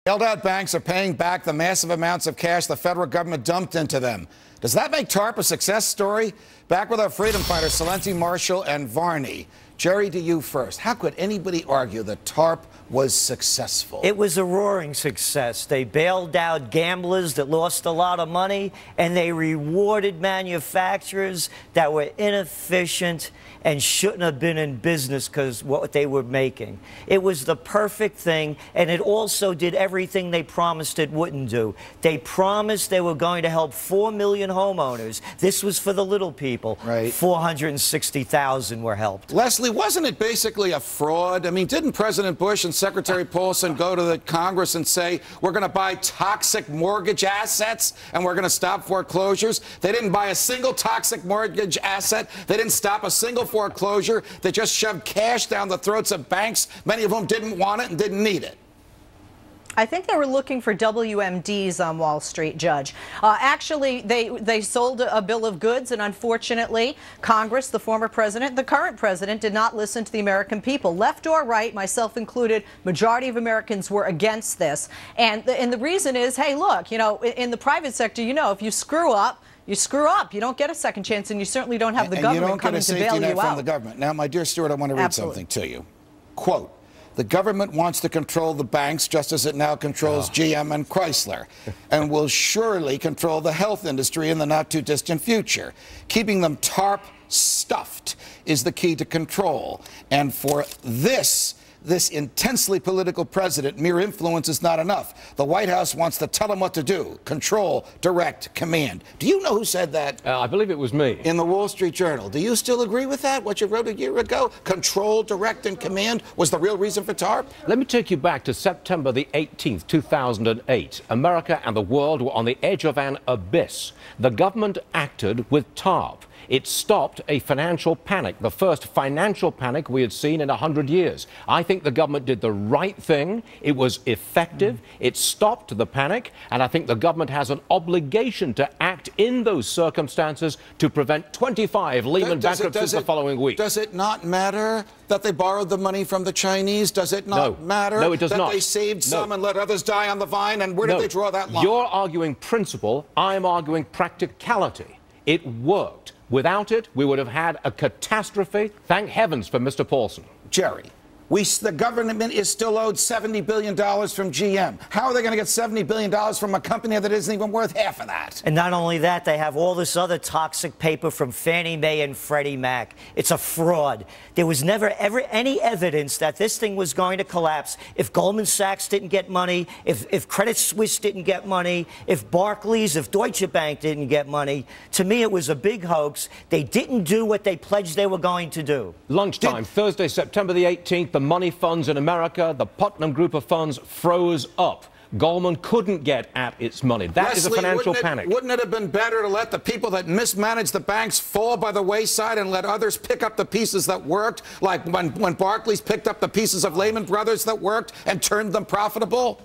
Bailed-out banks are paying back the massive amounts of cash the federal government dumped into them. Does that make TARP a success story? Back with our freedom fighters, Celente, Marshall, and Varney. Jerry, to you first. How could anybody argue that TARP was successful? It was a roaring success. They bailed out gamblers that lost a lot of money, and they rewarded manufacturers that were inefficient and shouldn't have been in business because what they were making. It was the perfect thing, and it also did everything they promised it wouldn't do. They promised they were going to help 4 million homeowners. This was for the little people. Right. 460,000 were helped. Leslie, wasn't it basically a fraud? I mean, didn't President Bush and Secretary Paulson go to the Congress and say, we're going to buy toxic mortgage assets and we're going to stop foreclosures? They didn't buy a single toxic mortgage asset. They didn't stop a single foreclosure. They just shoved cash down the throats of banks, many of whom didn't want it and didn't need it. I think they were looking for WMDs on Wall Street, Judge. Actually, they sold a bill of goods, and unfortunately, Congress, the former president, the current president, did not listen to the American people. Left or right, myself included, majority of Americans were against this. And the reason is, hey, look, you know, in the private sector, you know, if you screw up, you screw up. You don't get a second chance, and you certainly don't have the government coming to bail you out. You don't get a safety net from the government. Now, my dear Stuart, I want to read something to you. Quote, the government wants to control the banks just as it now controls GM and Chrysler, and will surely control the health industry in the not-too-distant future. Keeping them TARP stuffed is the key to control. And for this intensely political president, mere influence is not enough. The White House wants to tell him what to do. Control, direct, command. Do you know who said that? I believe it was me. In the Wall Street Journal. Do you still agree with that, what you wrote a year ago? Control, direct, and command was the real reason for TARP? Let me take you back to September the 18th, 2008. America and the world were on the edge of an abyss. The government acted with TARP. It stopped a financial panic, the first financial panic we had seen in 100 years. I think the government did the right thing. It was effective. It stopped the panic. And I think the government has an obligation to act in those circumstances to prevent 25 Lehman bankruptcies the following week. Does it not matter that they borrowed the money from the Chinese? Does it not matter that they saved some and let others die on the vine? And where did they draw that line? You're arguing principle. I'm arguing practicality. It worked. Without it, we would have had a catastrophe. Thank heavens for Mr. Paulson. Jerry, the government is still owed $70 billion from GM. How are they going to get $70 billion from a company that isn't even worth half of that? And not only that, they have all this other toxic paper from Fannie Mae and Freddie Mac. It's a fraud. There was never, ever any evidence that this thing was going to collapse if Goldman Sachs didn't get money, if Credit Suisse didn't get money, if Barclays, if Deutsche Bank didn't get money. To me, it was a big hoax. They didn't do what they pledged they were going to do. Lunchtime, Thursday, September the 18th, the money funds in America, the Putnam group of funds, froze up. Goldman couldn't get at its money. That is a financial panic. Wouldn't it have been better to let the people that mismanaged the banks fall by the wayside and let others pick up the pieces that worked, like when Barclays picked up the pieces of Lehman Brothers that worked and turned them profitable?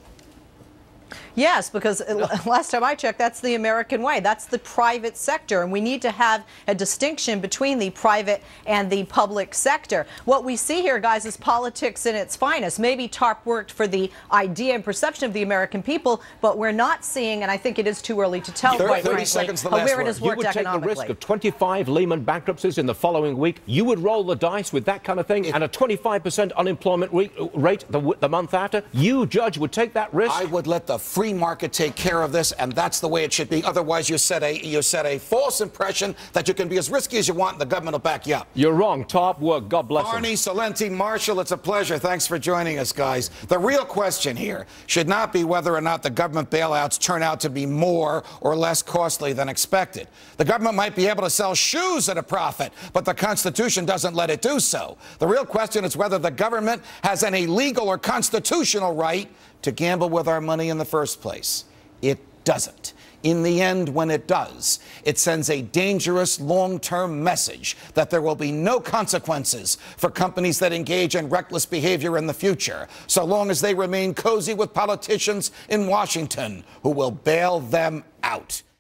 Yes, because last time I checked, that's the American way. That's the private sector, and we need to have a distinction between the private and the public sector. What we see here, guys, is politics in its finest. Maybe TARP worked for the idea and perception of the American people, but we're not seeing, and I think it is too early to tell, quite frankly, where it has worked economically. You would take the risk of 25 Lehman bankruptcies in the following week. You would roll the dice with that kind of thing, and a 25% unemployment rate the month after. You, Judge, would take that risk? I would let the free market take care of this, and that's the way it should be. Otherwise, you set a false impression that you can be as risky as you want, and the government will back you up. You're wrong. TARP work. God bless Varney, Celente, Marshall, it's a pleasure. Thanks for joining us, guys. The real question here should not be whether or not the government bailouts turn out to be more or less costly than expected. The government might be able to sell shoes at a profit, but the Constitution doesn't let it do so. The real question is whether the government has any legal or constitutional right to gamble with our money in the first place. It doesn't. In the end, when it does, it sends a dangerous long-term message that there will be no consequences for companies that engage in reckless behavior in the future, so long as they remain cozy with politicians in Washington who will bail them out.